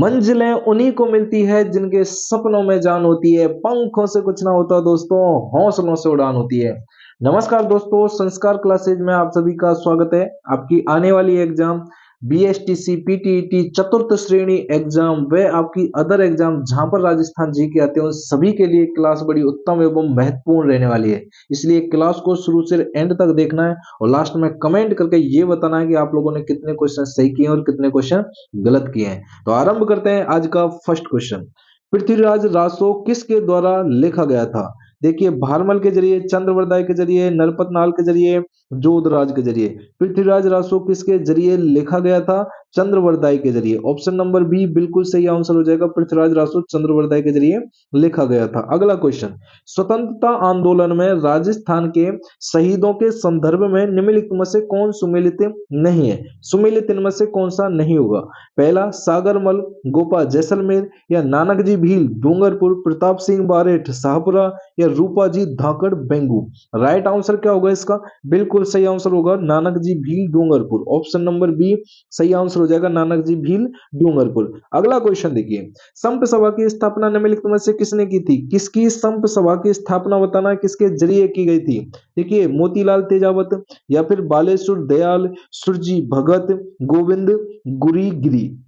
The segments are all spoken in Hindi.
मंजिलें उन्हीं को मिलती है जिनके सपनों में जान होती है। पंखों से कुछ ना होता दोस्तों, हौसलों से उड़ान होती है। नमस्कार दोस्तों, संस्कार क्लासेज में आप सभी का स्वागत है। आपकी आने वाली एग्जाम बीएसटीसी पीटीईटी चतुर्थ श्रेणी एग्जाम व आपकी अदर एग्जाम जहां पर राजस्थान जी के आते हैं उन सभी के लिए क्लास बड़ी उत्तम एवं महत्वपूर्ण रहने वाली है। इसलिए क्लास को शुरू से एंड तक देखना है और लास्ट में कमेंट करके ये बताना है कि आप लोगों ने कितने क्वेश्चन सही किए और कितने क्वेश्चन गलत किए हैं। तो आरंभ करते हैं आज का फर्स्ट क्वेश्चन। पृथ्वीराज रासो किसके द्वारा लिखा गया था? देखिए, भारमल के जरिए, चंद्रवरदाय के जरिए, नरपतनाल के जरिए, जोधराज के जरिए। पृथ्वीराज रासो किसके जरिए लिखा गया था? चंद्रवरदाय के जरिए। ऑप्शन नंबर बी बिल्कुल सही आंसर हो जाएगा। पृथ्वीराज रासो चंद्रवरदाय के जरिए लिखा गया था। अगला क्वेश्चन, स्वतंत्रता आंदोलन में राजस्थान के शहीदों के संदर्भ में निम्नलिखित में से कौन सुमेलित नहीं है? सुमेलित इनमें से कौन सा नहीं होगा? पहला, सागरमल, गोपा जैसलमेर, या नानक जी भील डूंगरपुर, प्रताप सिंह बारेठ शाहपुरा, या रूपा जी धाकड़ बेंगू। राइट आंसर क्या होगा इसका? बिल्कुल सही आंसर होगा Nanak ji Bhil Dungarpur. Option number B सही आंसर हो जाएगा, नानक जी भील डूंगरपुर। अगला क्वेश्चन देखिए, संप सभा की स्थापना निम्नलिखित में से किसने की थी? किसकी संप सभा की स्थापना बताना किसके जरिए की गई थी? देखिए, मोतीलाल तेजावत, या फिर बालेश्वर दयाल, सुरजी भगत, गोविंद गुरी गिरी।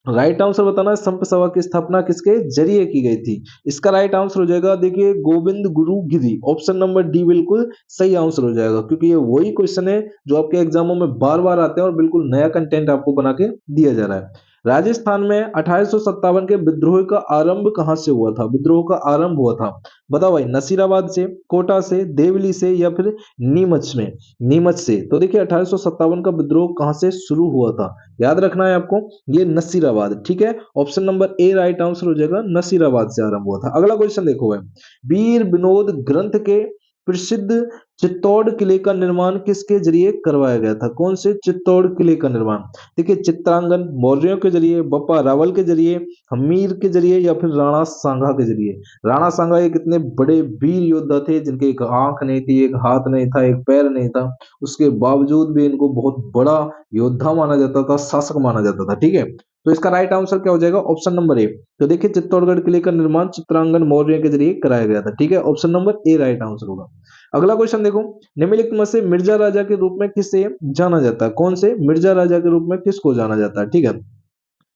राइट आंसर बताना है, संप सभा की स्थापना किसके जरिए की गई थी? इसका राइट आंसर हो जाएगा, देखिए, गोविंद गुरु गिरी। ऑप्शन नंबर डी बिल्कुल सही आंसर हो जाएगा, क्योंकि ये वही क्वेश्चन है जो आपके एग्जामों में बार बार आते हैं और बिल्कुल नया कंटेंट आपको बना के दिया जा रहा है। राजस्थान में 1857 के विद्रोह का आरंभ कहां से हुआ था? विद्रोह का आरंभ हुआ था, बताओ भाई, नसीराबाद से, कोटा से, देवली से, या फिर नीमच में? नीमच से। तो देखिए, 1857 का विद्रोह कहां से शुरू हुआ था? याद रखना है आपको, ये नसीराबाद। ठीक है, option number A right answer हो जाएगा, नसीराबाद से आरंभ हुआ था। अगला क्वेश्चन देखो भाई, वीर विनोद ग्रंथ के प्रसिद्ध चित्तौड़ किले का निर्माण किसके जरिए करवाया गया था? कौन से चित्तौड़ किले का निर्माण? देखिए, चित्रांगन मौर्यों के जरिए, बप्पा रावल के जरिए, हमीर के जरिए, या फिर राणा सांगा के जरिए। राणा सांगा ये कितने बड़े वीर योद्धा थे जिनके एक आंख नहीं थी, एक हाथ नहीं था, एक पैर नहीं था, उसके बावजूद भी इनको बहुत बड़ा योद्धा माना जाता था, शासक माना जाता था। ठीक है, तो इसका राइट आंसर क्या हो जाएगा? Option number A. तो देखिए, चित्तौड़गढ़ किले का निर्माण चित्रांगन मौर्य के जरिए कराया गया था। ठीक है, option number A right answer होगा। अगला क्वेश्चन देखो, निम्नलिखित में से मिर्जा राजा के रूप में किसे जाना जाता है? कौन से मिर्जा राजा के रूप में किसको जाना जाता है? ठीक है,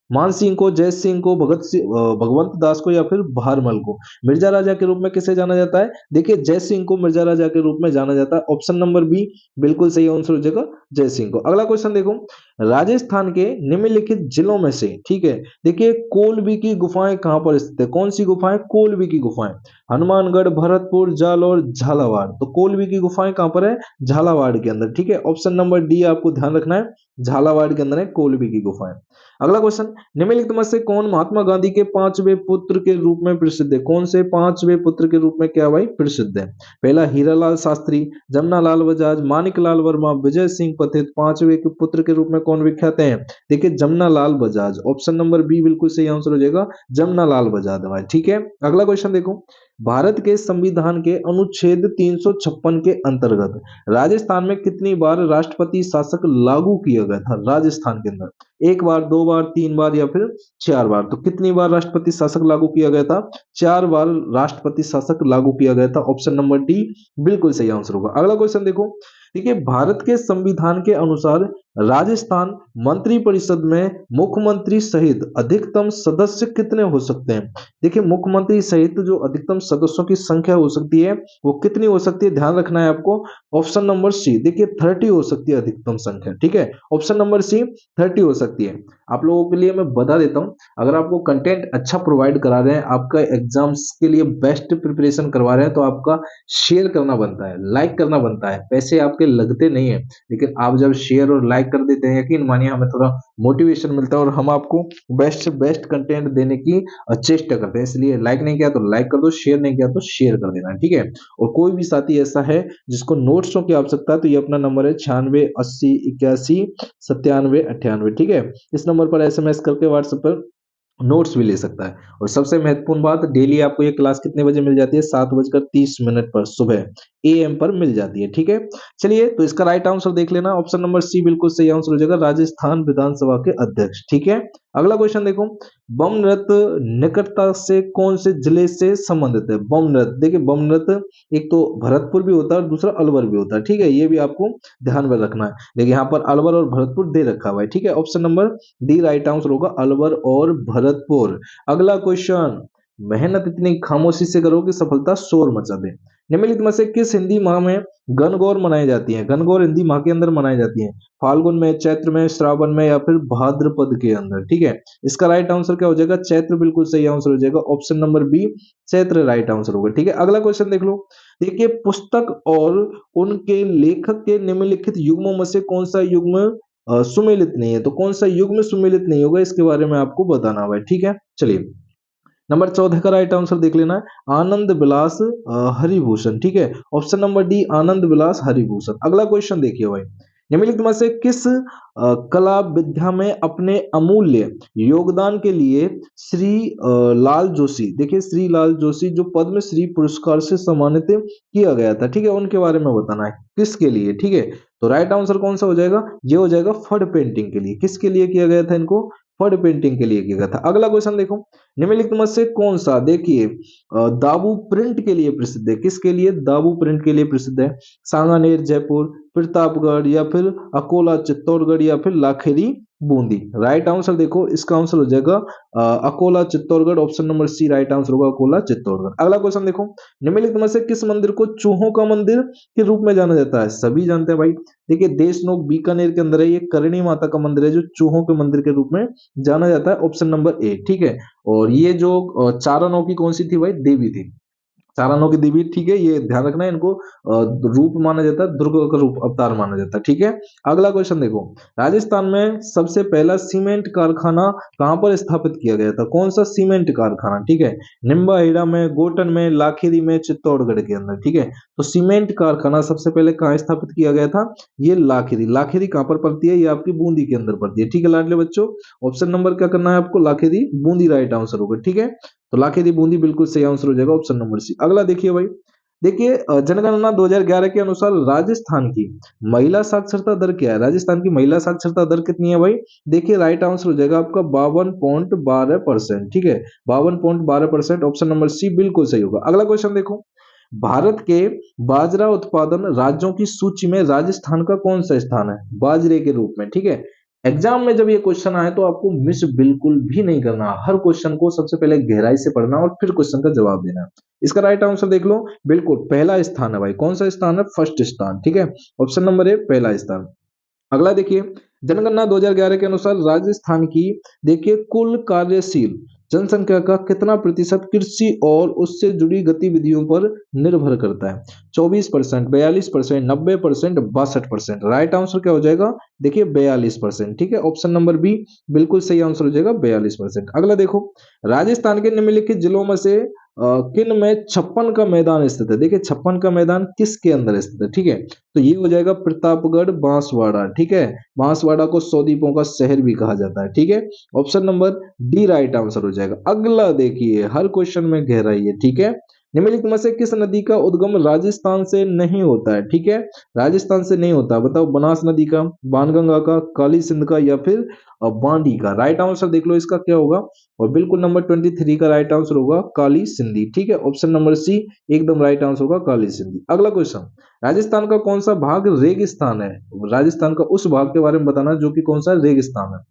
मान सिंह को, जय सिंह को, भगवंत दास को, या फिर भारमल को। मिर्जा राजा के रूप में किसे जाना जाता है? देखिए, जय सिंह को मिर्जा राजा के रूप में जाना जाता है। ऑप्शन नंबर बी बिल्कुल सही आंसर हो जाएगा, जय सिंह को। अगला क्वेश्चन देखो, राजस्थान के निम्नलिखित जिलों में से, ठीक है, देखिए, कोलबी की गुफाएं कहां पर स्थित है? कौन सी गुफाएं? कोलबी की गुफाएं। हनुमानगढ़, भरतपुर, जालौर, झालावाड़। तो कोलबी की गुफाएं कहां पर है? झालावाड़ के अंदर। ठीक है, ऑप्शन नंबर डी आपको ध्यान रखना है, झालावाड़ के अंदर है कोलबी की गुफाएं। अगला क्वेश्चन, निम्नलिखित में से कौन महात्मा गांधी के पांचवें पुत्र के रूप में प्रसिद्ध है? कौन से पांचवें पुत्र के रूप में क्या भाई प्रसिद्ध है? पहला, हीरालाल शास्त्री, जमनालाल बजाज, मानिकलाल वर्मा, विजय सिंह पथित। पांचवें के पुत्र के रूप में कौन विख्यात है? देखिए, Jamnalal Bajaj. Option number B बिल्कुल सही आंसर हो जाएगा, जमनालाल बजाज भाई। ठीक है, अगला क्वेश्चन देखो, भारत के संविधान के अनुच्छेद 356 के अंतर्गत राजस्थान में कितनी बार राष्ट्रपति शासक लागू किया गया था? राजस्थान के अंदर एक बार, दो बार, तीन बार, या फिर चार बार? तो कितनी बार राष्ट्रपति शासक लागू किया गया था? चार बार राष्ट्रपति शासक लागू किया गया था। ऑप्शन नंबर डी बिल्कुल सही आंसर होगा। अगला क्वेश्चन देखो, देखिए, भारत के संविधान के अनुसार राजस्थान मंत्रिपरिषद में मुख्यमंत्री सहित अधिकतम सदस्य कितने हो सकते हैं? देखिए, मुख्यमंत्री सहित जो अधिकतम सदस्यों की संख्या हो सकती है वो कितनी हो सकती है? ध्यान रखना है आपको, ऑप्शन नंबर सी, देखिए 30 हो सकती है अधिकतम संख्या। ठीक है, ऑप्शन नंबर सी 30 हो सकती है। आप लोगों के लिए मैं बता देता हूं, अगर आपको कंटेंट अच्छा प्रोवाइड करा रहे हैं, आपका एग्जाम्स के लिए बेस्ट प्रिपरेशन करवा रहे हैं, तो आपका शेयर करना बनता है, लाइक करना बनता है। पैसे आपके लगते नहीं है, लेकिन आप जब शेयर और लाइक कर देते हैं, यकीन मानिए हमें थोड़ा मोटिवेशन मिलता है और हम आपको बेस्ट से बेस्ट कंटेंट देने की चेष्टा करते हैं। इसलिए लाइक नहीं किया तो लाइक कर दो, शेयर नहीं किया तो शेयर कर देना। ठीक है, और कोई भी साथी ऐसा है जिसको नोट्सों की आवश्यकता है तो ये अपना नंबर है 9680819798। ठीक है, इस नंबर पर एसएमएस करके व्हाट्सएप पर नोट्स भी ले सकता है। और सबसे महत्वपूर्ण बात, डेली आपको ये क्लास कितने बजे मिल जाती है? 7:30 पर सुबह। AM पर मिल जाती है। ठीक है, चलिए तो इसका राइट आंसर देख लेना, ऑप्शन नंबर सी बिल्कुल सही आंसर हो जाएगा, राजस्थान विधानसभा के अध्यक्ष। ठीक है, अगला क्वेश्चन देखो, बम नृत्य निकटता से कौन से जिले से संबंधित है? बम नृत्य, देखिए बम नृत्य एक तो भरतपुर भी होता है और दूसरा अलवर भी होता है। ठीक है, ये भी आपको ध्यान में रखना है। देखिए यहाँ पर अलवर और भरतपुर दे रखा हुआ है। ठीक है, option number D right answer होगा, अलवर और भरतपुर। अगला क्वेश्चन, मेहनत इतनी खामोशी से करो कि सफलता शोर मचा दे। निम्नलिखित में से किस हिंदी माह में गणगौर मनाई जाती है? गणगौर हिंदी माह के अंदर मनाई जाती है, फाल्गुन में, चैत्र में, श्रावण में या फिर भाद्रपद के अंदर। ठीक है, इसका राइट आंसर क्या हो जाएगा? चैत्र बिल्कुल सही आंसर हो जाएगा, option number B Chaitra right answer होगा। ठीक है, अगला क्वेश्चन देख लो, देखिए पुस्तक और उनके लेखक के निम्नलिखित युग्मों में से कौन सा युग्म सुमेलित नहीं है? तो कौन सा युग्म सुमेलित नहीं होगा, इसके बारे में आपको बताना होगा। ठीक है, चलिए नंबर 14 का राइट आंसर देख लेना है, आनंद विलास हरिभूषण। ठीक है, ऑप्शन नंबर डी आनंद विलास हरिभूषण। अगला क्वेश्चन देखिए भाई, निम्नलिखित में से किस कला विद्या में अपने अमूल्य योगदान के लिए श्री लाल जोशी, देखिए श्री लाल जोशी जो पद्म श्री पुरस्कार से सम्मानित किया गया था, ठीक है, उनके बारे में बताना है, किसके लिए? ठीक है, तो राइट आंसर कौन सा हो जाएगा? ये हो जाएगा फड पेंटिंग के लिए। किसके लिए किया गया था इनको? फड पेंटिंग के लिए किया गया था। अगला क्वेश्चन देखो, निम्नलिखित में से कौन सा, देखिए दाबू प्रिंट के लिए प्रसिद्ध है? किसके लिए दाबू प्रिंट के लिए प्रसिद्ध है? सांगानेर जयपुर, प्रतापगढ़ या फिर अकोला चित्तौड़गढ़ या फिर लाखेरी बूंदी। राइट आंसर देखो, इसका आंसर हो जाएगा Akola Chittorgarh, option number C right answer होगा, अकोला चित्तौड़गढ़। अगला क्वेश्चन देखो, निम्नलिखित में से किस मंदिर को चूहों का मंदिर के रूप में जाना जाता है? सभी जानते हैं भाई, देखिए देशनोक बीकानेर के अंदर है, ये करणी माता का मंदिर है जो चूहों के मंदिर के रूप में जाना जाता है, ऑप्शन नंबर ए। ठीक है, और ये जो चारणों की कौन सी थी भाई? देवी थी, चारणों की देवी। ठीक है, ये ध्यान रखना है, इनको रूप माना जाता है, दुर्गा का रूप अवतार माना जाता है। ठीक है, अगला क्वेश्चन देखो, राजस्थान में सबसे पहला सीमेंट कारखाना कहां पर स्थापित किया गया था? कौन सा सीमेंट कारखाना? ठीक है, निम्बाहेड़ा में, गोटन में, लाखेरी में, चित्तौड़गढ़ के अंदर। ठीक है, तो सीमेंट कारखाना सबसे पहले कहाँ स्थापित किया गया था? ये लाखेरी। लाखेरी कहां पर पड़ती है? ये आपकी बूंदी के अंदर पड़ती है। ठीक है लाडले बच्चों, ऑप्शन नंबर क्या करना है आपको? लाखेरी बूंदी राइट आंसर होगा। ठीक है, तो लाखेरी बूंदी बिल्कुल सही आंसर हो जाएगा, ऑप्शन नंबर सी। अगला देखिए भाई, देखिए जनगणना 2011 के अनुसार राजस्थान की महिला साक्षरता दर क्या है? राजस्थान की महिला साक्षरता दर कितनी है भाई? देखिए राइट आंसर हो जाएगा आपका 52.12%। ठीक है, 52.12%, ऑप्शन नंबर सी बिल्कुल सही होगा। अगला क्वेश्चन देखो, भारत के बाजरा उत्पादन राज्यों की सूची में राजस्थान का कौन सा स्थान है बाजरे के रूप में? ठीक है, एग्जाम में जब ये क्वेश्चन आए तो आपको मिस बिल्कुल भी नहीं करना, हर क्वेश्चन को सबसे पहले गहराई से पढ़ना और फिर क्वेश्चन का जवाब देना। इसका राइट आंसर देख लो, बिल्कुल पहला स्थान है भाई। कौन सा स्थान है? फर्स्ट स्थान। ठीक है, ऑप्शन नंबर ए पहला स्थान। अगला देखिए, जनगणना 2011 के अनुसार राजस्थान की देखिए कुल कार्यशील जनसंख्या का कितना प्रतिशत कृषि और उससे जुड़ी गतिविधियों पर निर्भर करता है? 24%, 42%, 90%, 62%। राइट आंसर क्या हो जाएगा? देखिए 42%। ठीक है, ऑप्शन नंबर बी बिल्कुल सही आंसर हो जाएगा, 42%। अगला देखो, राजस्थान के निम्नलिखित जिलों में से किन में 56 का मैदान स्थित है? देखिए 56 का मैदान किसके अंदर स्थित है? ठीक है, तो ये हो जाएगा प्रतापगढ़, बांसवाड़ा। ठीक है, बांसवाड़ा को 100 द्वीपों का शहर भी कहा जाता है। ठीक है, option number D right answer हो जाएगा। अगला देखिए, हर क्वेश्चन में गहराई है। ठीक है, निम्नलिखित में से किस नदी का उद्गम राजस्थान से नहीं होता है? ठीक है, राजस्थान से नहीं होता, बताओ, बनास नदी का, बाणगंगा का, काली सिंध का या फिर बांडी का? राइट आंसर देख लो, इसका क्या होगा? और बिल्कुल नंबर 23 का राइट आंसर होगा काली सिंधी। ठीक है, ऑप्शन नंबर सी एकदम राइट आंसर होगा, काली सिंधी। अगला क्वेश्चन, राजस्थान का कौन सा भाग रेगिस्तान है? राजस्थान का उस भाग के बारे में बताना जो कि कौन सा रेगिस्तान है,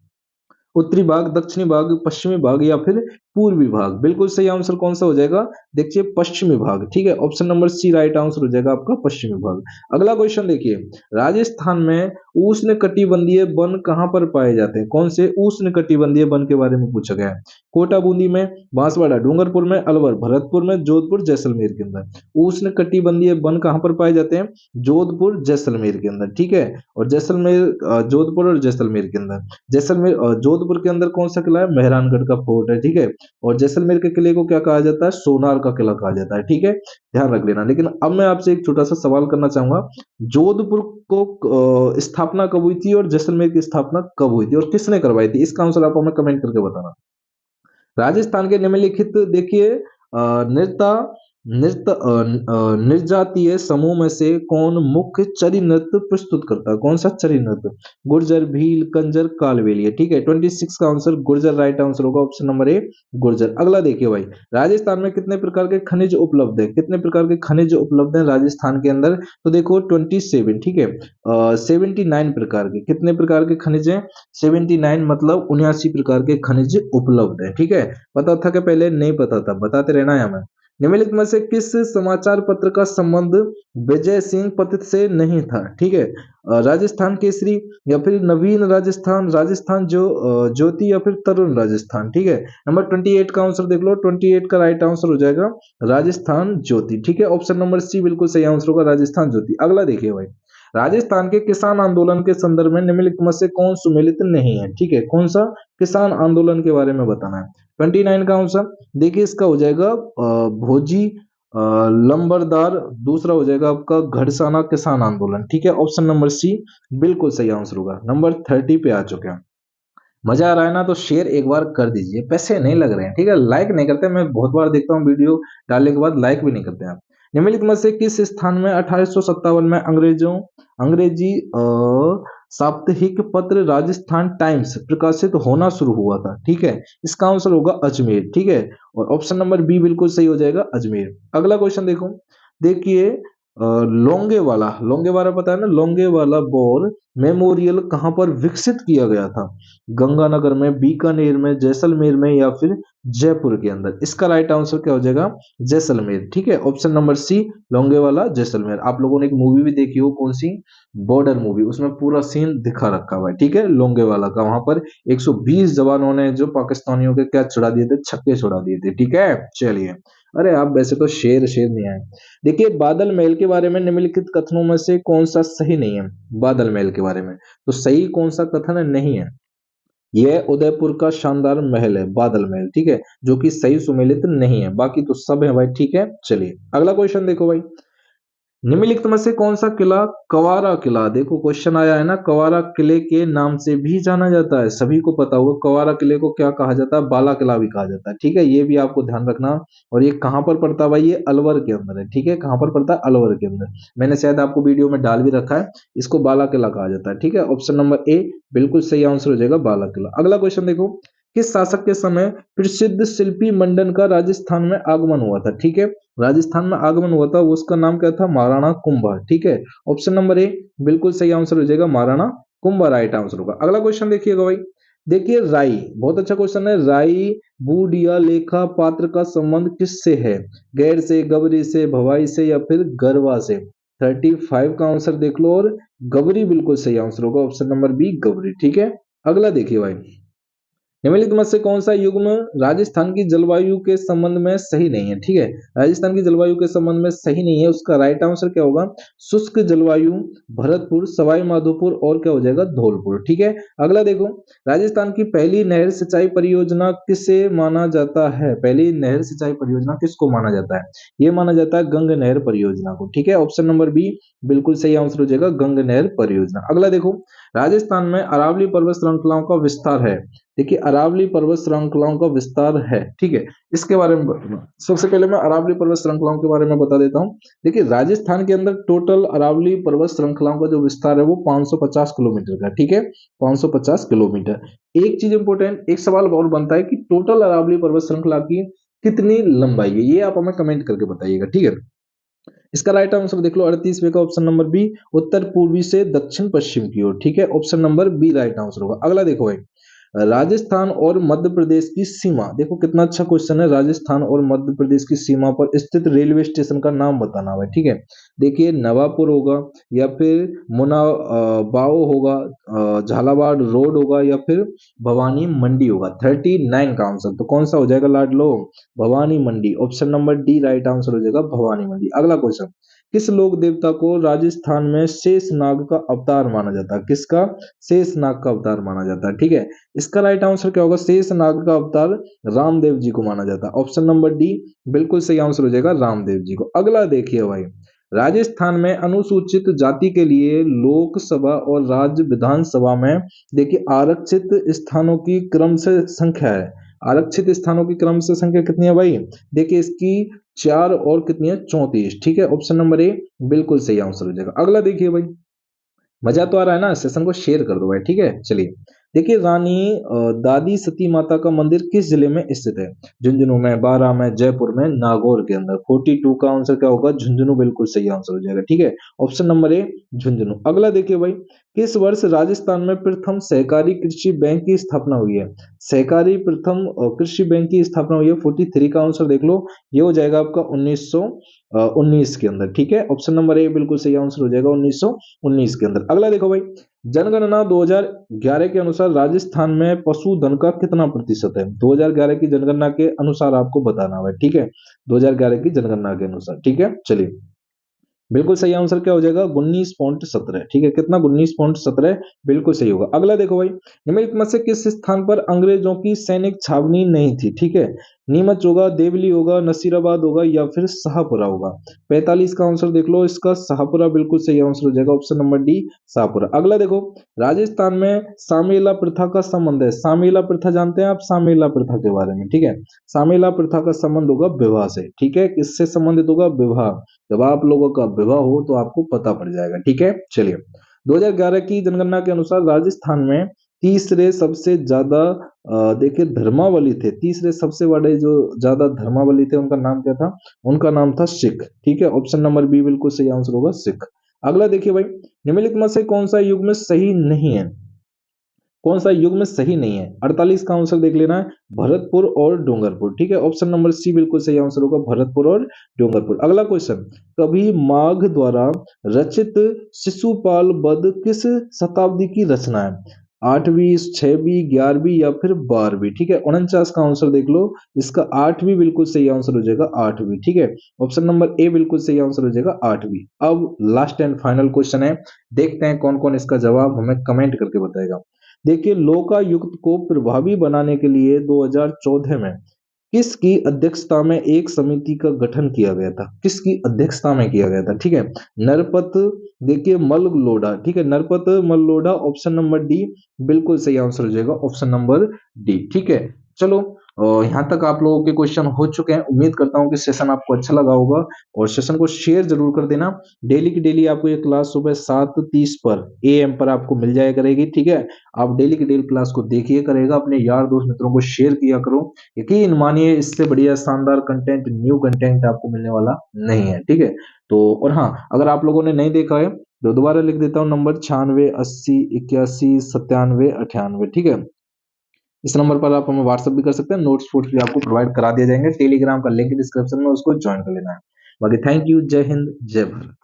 उत्तरी भाग, दक्षिणी भाग, पश्चिमी भाग या फिर पूर्वी भाग? बिल्कुल सही आंसर कौन सा हो जाएगा? देखिए पश्चिमी भाग। ठीक है, option number C right answer हो जाएगा आपका पश्चिमी भाग। अगला क्वेश्चन देखिए, राजस्थान में उष्ण कटिबंधीय वन कहां पर पाए जाते हैं? कौन से उष्ण कटिबंधीय वन के बारे में पूछा गया है? कोटा बूंदी में, बांसवाड़ा डूंगरपुर में, अलवर भरतपुर में, जोधपुर जैसलमेर के अंदर। उष्ण कटिबंधीय वन कहां पर पाए जाते हैं? जोधपुर जैसलमेर के अंदर। ठीक है, और जैसलमेर जोधपुर और जैसलमेर के अंदर, जैसलमेर जोधपुर के अंदर कौन सा किला है? मेहरानगढ़ का फोर्ट है। ठीक है, और जैसलमेर के किले को क्या कहा जाता है? सोनार का किला कहा जाता है। ठीक है, ध्यान रख लेना। लेकिन अब मैं आपसे एक छोटा सा सवाल करना चाहूंगा, जोधपुर को स्थापना कब हुई थी और जैसलमेर की स्थापना कब हुई थी और किसने करवाई थी? इसका आंसर आप हमें कमेंट करके बताना। राजस्थान के निम्नलिखित देखिए नेता निर्जातीय समूह में से कौन मुख्य चरी नृत्य प्रस्तुत करता है? कौन सा चरी नृत्य? गुर्जर, भील, कंजर, कालबेलिया। ठीक है, 26 का आंसर गुर्जर राइट आंसर होगा, ऑप्शन नंबर ए गुर्जर। अगला देखिए भाई, राजस्थान में कितने प्रकार के खनिज उपलब्ध है? कितने प्रकार के खनिज उपलब्ध है राजस्थान के अंदर? तो देखो 27, ठीक है, 79 प्रकार के। कितने प्रकार के खनिज हैं? 79, मतलब 79 प्रकार के खनिज उपलब्ध है। ठीक है, पता था कि पहले? नहीं पता था, बताते रहना है हमें। निम्नलिखित में से किस समाचार पत्र का संबंध विजय सिंह पतित से नहीं था? ठीक है, राजस्थान केसरी, या फिर नवीन राजस्थान, राजस्थान जो ज्योति, या फिर तरुण राजस्थान। ठीक है, नंबर 28 का आंसर देख लो, 28 का राइट आंसर हो जाएगा राजस्थान ज्योति। ठीक है, ऑप्शन नंबर सी बिल्कुल सही आंसर होगा, राजस्थान ज्योति। अगला देखिए भाई, राजस्थान के किसान आंदोलन के संदर्भ में निम्नलिखित में से कौन सुमेलित नहीं है? ठीक है, कौन सा किसान आंदोलन के बारे में बताना है? 29 का आंसर देखिए, इसका हो जाएगा भोजी लंबरदार। दूसरा हो जाएगा आपका घड़साना किसान आंदोलन। ठीक है, ऑप्शन नंबर सी बिल्कुल सही आंसर होगा। नंबर 30 पे आ चुके हैं। मजा आ रहा है ना? तो शेयर एक बार कर दीजिए, पैसे नहीं लग रहे हैं। ठीक है, लाइक नहीं करते, मैं बहुत बार देखता हूँ वीडियो डालने के बाद लाइक भी नहीं करते आप। निम्नलिखित में से किस स्थान में 1857 में अंग्रेजी साप्ताहिक पत्र राजस्थान टाइम्स प्रकाशित होना शुरू हुआ था? ठीक है, इसका आंसर होगा अजमेर। ठीक है, और ऑप्शन नंबर बी बिल्कुल सही हो जाएगा, अजमेर। अगला क्वेश्चन देखो, देखिए लोंगेवाला पता है ना? लोंगेवाला बोर मेमोरियल कहाँ पर विकसित किया गया था? गंगानगर में, बीकानेर में, जैसलमेर में, या फिर जयपुर के अंदर? इसका राइट आंसर क्या हो जाएगा? जैसलमेर। ठीक है, option number C Longewala Jaisalmer. आप लोगों ने एक मूवी भी देखी हो, कौन सी? बॉर्डर मूवी, उसमें पूरा सीन दिखा रखा हुआ है। ठीक है, लोंगेवाला का, वहां पर 120 जवानों ने जो पाकिस्तानियों के क्या छुड़ा दिए थे? छक्के छुड़ा दिए थे। ठीक है, चलिए। अरे आप वैसे तो शेर शेर नहीं आए। देखिए, बादल महल के बारे में निम्नलिखित कथनों में से कौन सा सही नहीं है? बादल महल के बारे में तो सही कौन सा कथन नहीं है? यह उदयपुर का शानदार महल है, बादल महल। ठीक है, जो कि सही सुमेलित नहीं है, बाकी तो सब है भाई। ठीक है, चलिए अगला क्वेश्चन देखो भाई, निम्नलिखित में से कौन सा किला कवारा किला? देखो क्वेश्चन आया है ना, कवारा किले के नाम से भी जाना जाता है। सभी को पता होगा कवारा किले को क्या कहा जाता है? बाला किला भी कहा जाता है। ठीक है, ये भी आपको ध्यान रखना। और ये कहाँ पर पड़ता है भाई? ये अलवर के अंदर है। ठीक है, कहाँ पर पड़ता है? अलवर के अंदर। मैंने शायद आपको वीडियो में डाल भी रखा है, इसको बाला किला कहा जाता है। ठीक है, ऑप्शन नंबर ए बिल्कुल सही आंसर हो जाएगा, बाला किला। अगला क्वेश्चन देखो, किस शासक के समय प्रसिद्ध शिल्पी मंडन का राजस्थान में आगमन हुआ था? ठीक है, राजस्थान में आगमन हुआ था, उसका नाम क्या था? महाराणा कुंभा। ठीक है, ऑप्शन नंबर ए बिल्कुल सही आंसर हो जाएगा, महाराणा कुंभा राइट आंसर होगा। अगला क्वेश्चन देखिएगा भाई, देखिए राई, बहुत अच्छा क्वेश्चन है। राई बूढ़ या लेखा पात्र का संबंध किससे है? गैर से, गबरी से, भवाई से, या फिर गरवा से? 35 का आंसर देख लो, और गबरी बिल्कुल सही आंसर होगा, ऑप्शन नंबर बी गबरी। ठीक है, अगला देखिए भाई, निम्नलिखित में से कौन सा युग्म राजस्थान की जलवायु के संबंध में सही नहीं है? ठीक है, राजस्थान की जलवायु के संबंध में सही नहीं है, उसका राइट आंसर क्या होगा? शुष्क जलवायु, भरतपुर, सवाई माधोपुर, और क्या हो जाएगा? धौलपुर। ठीक है, अगला देखो, राजस्थान की पहली नहर सिंचाई परियोजना किसे माना जाता है? पहली नहर सिंचाई परियोजना किसको माना जाता है? ये माना जाता है गंग नहर परियोजना को। ठीक है, ऑप्शन नंबर बी बिल्कुल सही आंसर हो जाएगा, गंग नहर परियोजना। अगला देखो, राजस्थान में अरावली पर्वत श्रृंखलाओं का विस्तार है। देखिए, अरावली पर्वत श्रृंखलाओं का विस्तार है। ठीक है, इसके बारे में सबसे पहले मैं अरावली पर्वत श्रृंखलाओं के बारे में बता देता हूँ। देखिए, राजस्थान के अंदर टोटल अरावली पर्वत श्रृंखलाओं का जो विस्तार है वो 550 किलोमीटर का। ठीक है, 550 किलोमीटर। एक चीज इंपोर्टेंट, एक सवाल और बनता है कि टोटल अरावली पर्वत श्रृंखला की कितनी लंबाई है? ये आप हमें कमेंट करके बताइएगा। ठीक है, इसका राइट आंसर देख लो, 38वें का ऑप्शन नंबर बी, उत्तर पूर्वी से दक्षिण पश्चिम की ओर। ठीक है, option number B right answer होगा। अगला देखो भाई, राजस्थान और मध्य प्रदेश की सीमा, देखो कितना अच्छा क्वेश्चन है। राजस्थान और मध्य प्रदेश की सीमा पर स्थित रेलवे स्टेशन का नाम बताना है। ठीक है, देखिए नवापुर होगा, या फिर बाओ होगा, झालावाड़ रोड होगा, या फिर भवानी मंडी होगा। 39 का आंसर तो कौन सा हो जाएगा लाडलो? Bhawani Mandi, option number D right answer हो जाएगा, भवानी मंडी। अगला क्वेश्चन, किस लोक देवता को राजस्थान में शेषनाग का अवतार माना जाता है? किसका? शेषनाग का अवतार माना जाता है। ठीक है, इसका राइट आंसर क्या होगा? शेषनाग का अवतार रामदेव जी को माना जाता है, ऑप्शन नंबर डी बिल्कुल सही आंसर हो जाएगा, रामदेव जी को। अगला देखिए भाई, राजस्थान में अनुसूचित जाति के लिए लोकसभा और राज्य विधानसभा में देखिए आरक्षित स्थानों की क्रम से संख्या है। आरक्षित स्थानों की क्रम से संख्या कितनी है भाई? देखिए इसकी 4 और कितनी है? 34। ठीक है, ऑप्शन नंबर ए बिल्कुल सही आंसर हो जाएगा। अगला देखिए भाई, मजा तो आ रहा है ना? सेशन को शेयर कर दो भाई, ठीक है। चलिए देखिए, रानी दादी सती माता का मंदिर किस जिले में स्थित है? झुंझुनू में, बारां में, जयपुर में, नागौर के अंदर। 42 का आंसर क्या होगा? झुंझुनू बिल्कुल सही आंसर हो जाएगा। ठीक है, ऑप्शन नंबर ए झुंझुनू। अगला देखिए भाई, किस वर्ष राजस्थान में प्रथम सहकारी कृषि बैंक की स्थापना हुई है? सहकारी प्रथम कृषि बैंक की स्थापना हुई है। 43 का आंसर देख लो, ये हो जाएगा आपका 1919 के अंदर। ठीक है, ऑप्शन नंबर ए बिल्कुल सही आंसर हो जाएगा 1919 के अंदर। अगला देखो भाई, जनगणना 2011 के अनुसार राजस्थान में पशुधन का कितना प्रतिशत है? 2011 की जनगणना के अनुसार आपको बताना है। ठीक है, 2011 की जनगणना के अनुसार। ठीक है, चलिए बिल्कुल सही आंसर क्या हो जाएगा? 19.17। ठीक है, कितना? 19.17 बिल्कुल सही होगा। अगला देखो भाई, निम्नलिखित में से किस स्थान पर अंग्रेजों की सैनिक छावनी नहीं थी? ठीक है, नीमच होगा, देवली होगा, नसीराबाद होगा या फिर शाहपुरा होगा। 45 का आंसर देख लो, इसका शाहपुरा बिल्कुल सही आंसर हो जाएगा। Option number D Shahpura. अगला देखो, राजस्थान में सामेला प्रथा का संबंध है। सामेला प्रथा जानते हैं आप? सामेला प्रथा के बारे में। ठीक है, सामेला प्रथा का संबंध होगा विवाह से। ठीक है, किससे संबंधित होगा? विवाह। जब आप लोगों का विवाह हो तो आपको पता पड़ जाएगा। ठीक है, चलिए 2011 की जनगणना के अनुसार राजस्थान में तीसरे सबसे ज्यादा देखिए धर्मावली थे। तीसरे सबसे बड़े जो ज्यादा धर्मावली थे उनका नाम क्या था? उनका नाम था सिख। ठीक है, ऑप्शन नंबर बी बिल्कुल सही आंसर होगा, सिख। अगला देखिए भाई, निम्नलिखित में से कौन सा युग में सही नहीं है? कौन सा युग में सही नहीं है? 48 का आंसर देख लेना है, भरतपुर और डूंगरपुर। ठीक है, ऑप्शन नंबर सी बिल्कुल सही आंसर होगा, भरतपुर और डूंगरपुर। अगला क्वेश्चन, कभी माघ द्वारा रचित शिशुपाल वध किस शताब्दी की रचना है? 8वीं, 6वीं, 11वीं या फिर 12वीं। ठीक है, 49 का आंसर देख लो, इसका 8वीं बिल्कुल सही आंसर हो जाएगा, 8वीं। ठीक है, ऑप्शन नंबर ए बिल्कुल सही आंसर हो जाएगा, 8वीं। अब लास्ट एंड फाइनल क्वेश्चन है, देखते हैं कौन कौन इसका जवाब हमें कमेंट करके बताएगा। देखिए, लोकायुक्त को प्रभावी बनाने के लिए 2014 में किसकी अध्यक्षता में एक समिति का गठन किया गया था? किसकी अध्यक्षता में किया गया था? ठीक है, नरपत देखिए मल्लोडा। ठीक है, नरपत मल्लोडा। ऑप्शन नंबर डी बिल्कुल सही आंसर हो जाएगा, ऑप्शन नंबर डी। ठीक है, चलो यहाँ तक आप लोगों के क्वेश्चन हो चुके हैं। उम्मीद करता हूँ कि सेशन आपको अच्छा लगा होगा और सेशन को शेयर जरूर कर देना। डेली की डेली आपको ये क्लास सुबह 7:30 पर AM पर आपको मिल जाया करेगी। ठीक है, आप डेली की डेली क्लास को देखिए करेगा, अपने यार दोस्त मित्रों को शेयर किया करो। यकीन मानिए इससे बढ़िया शानदार कंटेंट, न्यू कंटेंट आपको मिलने वाला नहीं है। ठीक है, तो और हाँ, अगर आप लोगों ने नहीं देखा है तो दोबारा लिख देता हूँ, नंबर 96 80 81 97 98। ठीक है, इस नंबर पर आप हमें व्हाट्सअप भी कर सकते हैं, नोट्स फोट्स भी आपको प्रोवाइड करा दिए जाएंगे। टेलीग्राम का लिंक डिस्क्रिप्शन में, उसको ज्वाइन कर लेना है। बाकी थैंक यू, जय हिंद, जय भारत।